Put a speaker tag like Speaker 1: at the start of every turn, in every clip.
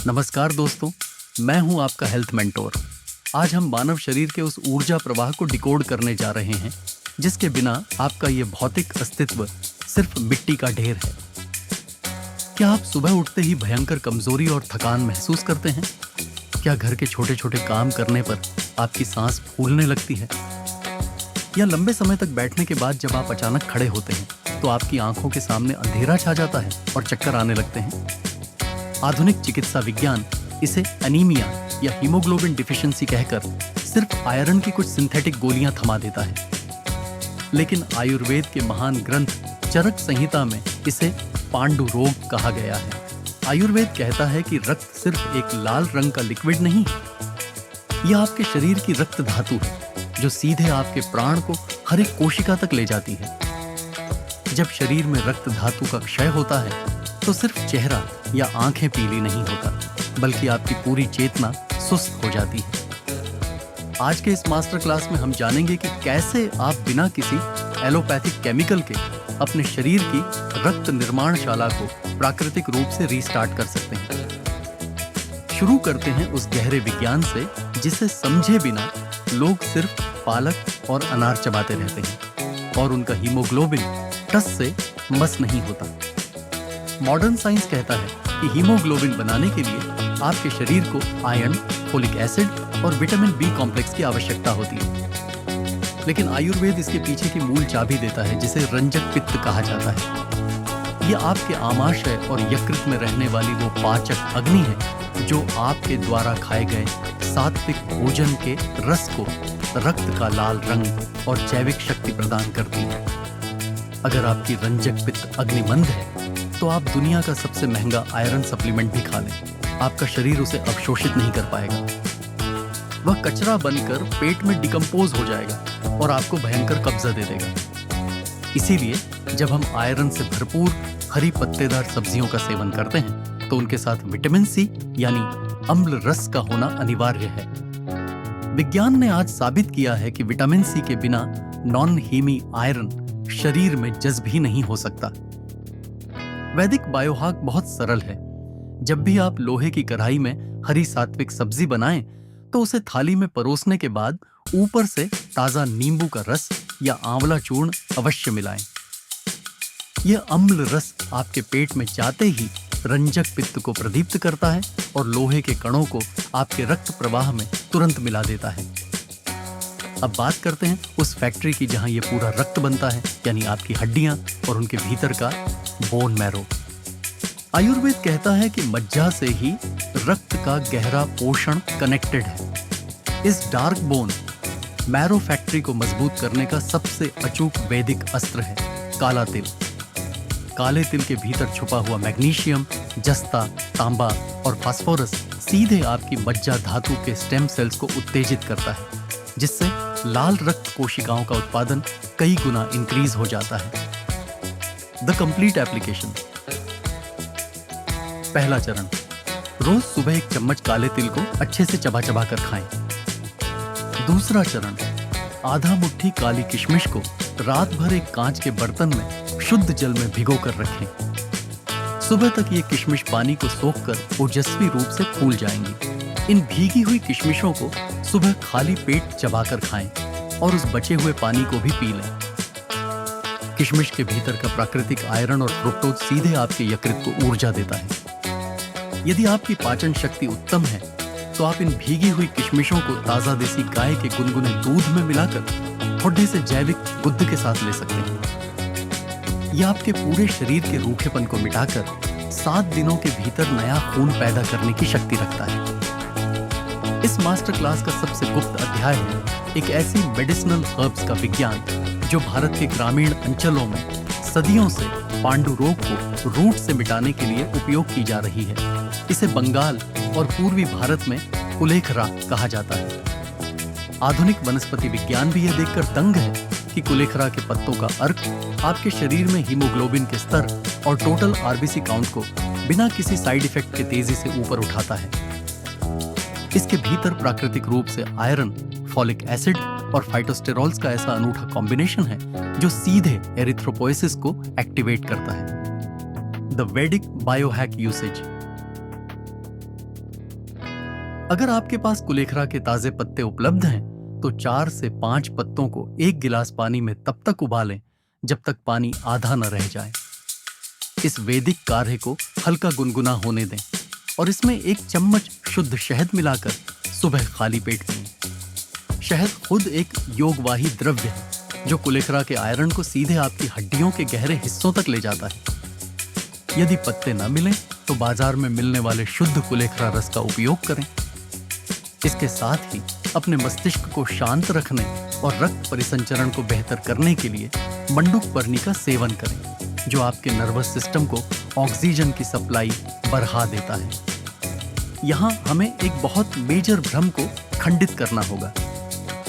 Speaker 1: नमस्कार दोस्तों, मैं हूं आपका हेल्थ मेंटोर। आज हम मानव शरीर के उस ऊर्जा प्रवाह को डिकोड करने जा रहे हैं जिसके बिना आपका ये भौतिक अस्तित्व सिर्फ मिट्टी का ढेर है। क्या आप सुबह उठते ही भयंकर कमजोरी और थकान महसूस करते हैं? क्या घर के छोटे छोटे काम करने पर आपकी सांस फूलने लगती है? या लंबे समय तक बैठने के बाद जब आप अचानक खड़े होते हैं तो आपकी आंखों के सामने अंधेरा छा जाता है और चक्कर आने लगते हैं? आधुनिक चिकित्सा विज्ञान इसे अनीमिया या हीमोग्लोबिन डिफिशियंसी कहकर सिर्फ आयरन की कुछ सिंथेटिक गोलियां थमा देता है। लेकिन आयुर्वेद के महान ग्रंथ चरक संहिता में इसे पांडु रोग कहा गया है। आयुर्वेद कहता है कि रक्त सिर्फ एक लाल रंग का लिक्विड नहीं है, यह आपके शरीर की रक्त धातु है जो सीधे आपके प्राण को हर एक कोशिका तक ले जाती है। जब शरीर में रक्त धातु का क्षय होता है तो सिर्फ चेहरा या आंखें पीली नहीं होता, बल्कि आपकी पूरी चेतना सुस्त हो जाती है। आज के इस मास्टर क्लास में हम जानेंगे कि कैसे आप बिना किसी एलोपैथिक केमिकल के अपने शरीर की रक्त निर्माणशाला को प्राकृतिक रूप से रीस्टार्ट कर सकते हैं। शुरू करते हैं उस गहरे विज्ञान से जिसे समझे बिना लोग सिर्फ पालक और अनार चबाते रहते हैं और उनका हीमोग्लोबिन टस से मस नहीं होता। मॉडर्न साइंस कहता है कि हीमोग्लोबिन बनाने के लिए आपके शरीर को आयरन, फोलिक एसिड और विटामिन बी कॉम्प्लेक्स की आवश्यकता होती है। लेकिन आयुर्वेद इसके पीछे की मूल चाबी देता है जिसे रंजक पित्त कहा जाता है। यह आपके आमाशय और यकृत में रहने वाली वो पाचक अग्नि है जो आपके द्वारा खाए गए सात्विक भोजन के रस को रक्त का लाल रंग और जैविक शक्ति प्रदान करती है। अगर आपकी रंजक पित्त अग्नि मंद है तो आप दुनिया का सबसे महंगा आयरन सप्लीमेंट भी खा लें, आपका शरीर उसे अवशोषित नहीं कर पाएगा। वह कचरा बनकर पेट में डिकम्पोज हो जाएगा और आपको भयंकर कब्जा दे देगा। इसीलिए जब हम आयरन से भरपूर हरी पत्तेदार सब्जियों का सेवन करते हैं तो उनके साथ विटामिन सी यानी अम्ल रस का होना अनिवार्य है। विज्ञान ने आज साबित किया है कि विटामिन सी के बिना नॉन हीमी आयरन शरीर में जज्ब ही नहीं हो सकता। वैदिक बायोहाक बहुत सरल है। जब भी आप लोहे की कढ़ाई में हरी सात्विक सब्जी बनाएं तो उसे थाली में परोसने के बाद ऊपर से ताजा नींबू का रस या आंवला चूर्ण अवश्य मिलाएं। यह अम्ल रस आपके पेट में जाते ही रंजक पित्त को प्रदीप्त करता है और लोहे के कणों को आपके रक्त प्रवाह में तुरंत मिला देता है। अब बात करते हैं उस फैक्ट्री की जहां यह पूरा रक्त बनता है, यानी आपकी हड्डियां और उनके भीतर का बोन मैरो। आयुर्वेद कहता है कि मज्जा से ही रक्त का गहरा पोषण कनेक्टेड है। इस डार्क बोन मैरो फैक्ट्री को मजबूत करने का सबसे अचूक वैदिक अस्त्र है काला तिल। काले तिल के भीतर छुपा हुआ मैग्नीशियम, जस्ता, तांबा और फास्फोरस सीधे आपकी मज्जा धातु के स्टेम सेल्स को उत्तेजित करता है, जिससे लाल रक्त कोशिकाओं का उत्पादन कई गुना इंक्रीज हो जाता है। The complete application. पहला चरण, रोज सुबह एक चम्मच काले तिल को अच्छे से चबा चबा कर खाएं। दूसरा चरण, आधा मुट्ठी काली किशमिश को रात भर एक कांच के बर्तन में शुद्ध जल में भिगो कर रखें। सुबह तक ये किशमिश पानी को सोखकर ओजस्वी रूप से फूल जाएंगी। इन भीगी हुई किशमिशों को सुबह खाली पेट चबाकर खाएं और उस बचे हुए पानी को भी पी लें। किशमिश के भीतर का प्राकृतिक आयरन और फ्रुक्टोज सीधे आपके यकृत को ऊर्जा देता है। यदि आपकी पाचन शक्ति उत्तम है तो आप इन भीगी हुई किशमिशों को ताजा देसी गाय के गुनगुने दूध में मिलाकर थोड़े से जैविक गुद्ध के साथ ले सकते हैं। यह आपके पूरे शरीर के रूखेपन को मिटाकर 7 दिनों के भीतर नया खून पैदा करने की शक्ति रखता है। इस मास्टर क्लास का सबसे गुप्त अध्याय है एक ऐसी मेडिसिनल हर्ब्स का विज्ञान जो भारत के ग्रामीण अंचलों में सदियों से पांडु रोग को रूट से मिटाने के लिए उपयोग की जा रही है। इसे बंगाल और पूर्वी भारत में कुलेखरा कहा जाता है। आधुनिक वनस्पति विज्ञान भी यह देखकर दंग है कि कुलेखरा के पत्तों का अर्क आपके शरीर में हीमोग्लोबिन के स्तर और टोटल आरबीसी काउंट को बिना किसी साइड इफेक्ट के तेजी से ऊपर उठाता है। इसके भीतर प्राकृतिक रूप से आयरन, फॉलिक एसिड और फाइटोस्टेरॉल्स का ऐसा अनूठा कॉम्बिनेशन है जो सीधे एरिथ्रोपोएसिस को एक्टिवेट करता है। द वैदिक बायोहैक यूसेज। अगर आपके पास कुलेखरा के ताजे पत्ते उपलब्ध हैं तो 4 से 5 पत्तों को 1 गिलास पानी में तब तक उबालें जब तक पानी आधा न रह जाए। इस वैदिक काढ़े को हल्का गुनगुना होने दें और इसमें 1 चम्मच शुद्ध शहद मिलाकर सुबह खाली पेट पिएं। शहद खुद एक योगवाही द्रव्य है जो कुलेखरा के आयरन को सीधे आपकी हड्डियों के गहरे हिस्सों तक ले जाता है। यदि पत्ते न मिलें तो बाजार में मिलने वाले शुद्ध कुलेखरा रस का उपयोग करें। इसके साथ ही अपने मस्तिष्क को शांत रखने और रक्त परिसंचरण को बेहतर करने के लिए मंडूक पर्णी का सेवन करें, जो आपके नर्वस सिस्टम को ऑक्सीजन की सप्लाई बढ़ा देता है। यहाँ हमें एक बहुत मेजर भ्रम को खंडित करना होगा।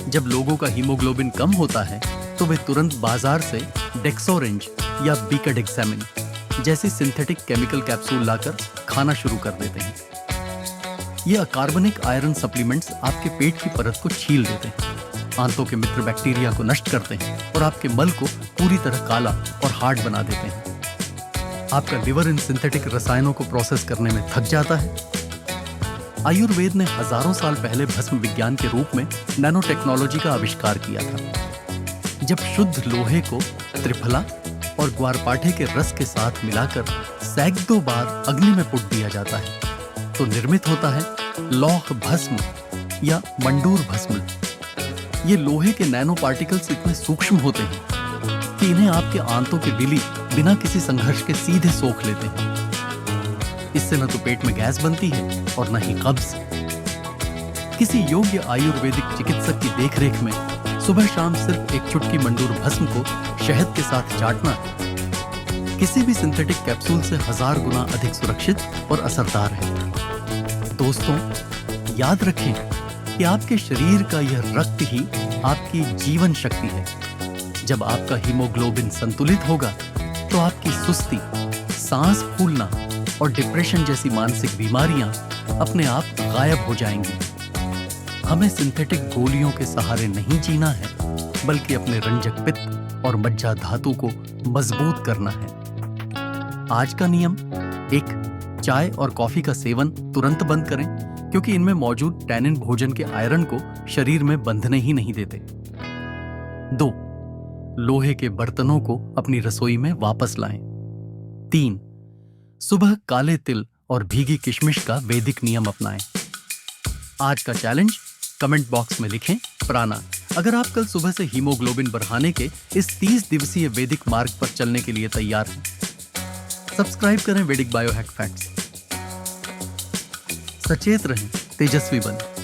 Speaker 1: जब लोगों का हीमोग्लोबिन कम होता है तो वे तुरंत बाजार से डेक्सोरेंज या बीकाडेक्सामिन जैसी सिंथेटिक केमिकल कैप्सूल लाकर खाना शुरू कर देते हैं। ये अकार्बनिक आयरन सप्लीमेंट्स आपके पेट की परत को छील देते हैं, आंतों के मित्र बैक्टीरिया को नष्ट करते हैं और आपके मल को पूरी तरह काला और हार्ड बना देते हैं। आपका लिवर इन सिंथेटिक रसायनों को प्रोसेस करने में थक जाता है। आयुर्वेद ने हजारों साल पहले भस्म विज्ञान के रूप में नैनो टेक्नोलॉजी का आविष्कार किया था। जब शुद्ध लोहे को त्रिफला और ग्वारपाठे के रस के साथ मिलाकर सैकड़ों बार अग्नि में पुट दिया जाता है तो निर्मित होता है लौह भस्म या मंडूर भस्म। ये लोहे के नैनो पार्टिकल्स इतने सूक्ष्म होते हैं कि इन्हें आपके आंतों के बिली बिना किसी संघर्ष के सीधे सोख लेते हैं। इससे न तो पेट में गैस बनती है और न ही कब्ज। किसी योग्य आयुर्वेदिक चिकित्सक की देखरेख में सुबह शाम सिर्फ एक चुटकी मंडूर भस्म को शहद के साथ चाटना किसी भी सिंथेटिक कैप्सूल से 1000 गुना अधिक सुरक्षित और असरदार है। दोस्तों, याद रखें कि आपके शरीर का यह रक्त ही आपकी जीवन शक्ति है। जब आपका हीमोग्लोबिन संतुलित होगा तो आपकी सुस्ती, सांस फूलना और डिप्रेशन जैसी मानसिक बीमारियां अपने आप गायब हो जाएंगी। हमें सिंथेटिक गोलियों के सहारे नहीं जीना है, बल्कि अपने रंजक पित्त और मज्जा धातु को मजबूत करना है। आज का नियम: 1. चाय और कॉफी का सेवन तुरंत बंद करें, क्योंकि इनमें मौजूद टैनिन भोजन के आयरन को शरीर में बंधने ही नहीं देते। 2. लोहे के बर्तनों को अपनी रसोई में वापस लाएं। 3. सुबह काले तिल और भीगी किशमिश का वैदिक नियम अपनाएं। आज का चैलेंज कमेंट बॉक्स में लिखें प्राणा। अगर आप कल सुबह से हीमोग्लोबिन बढ़ाने के इस 30 दिवसीय वैदिक मार्ग पर चलने के लिए तैयार हैं। सब्सक्राइब करें वैदिक बायोहैक फैक्ट्स। सचेत रहें, तेजस्वी बनें।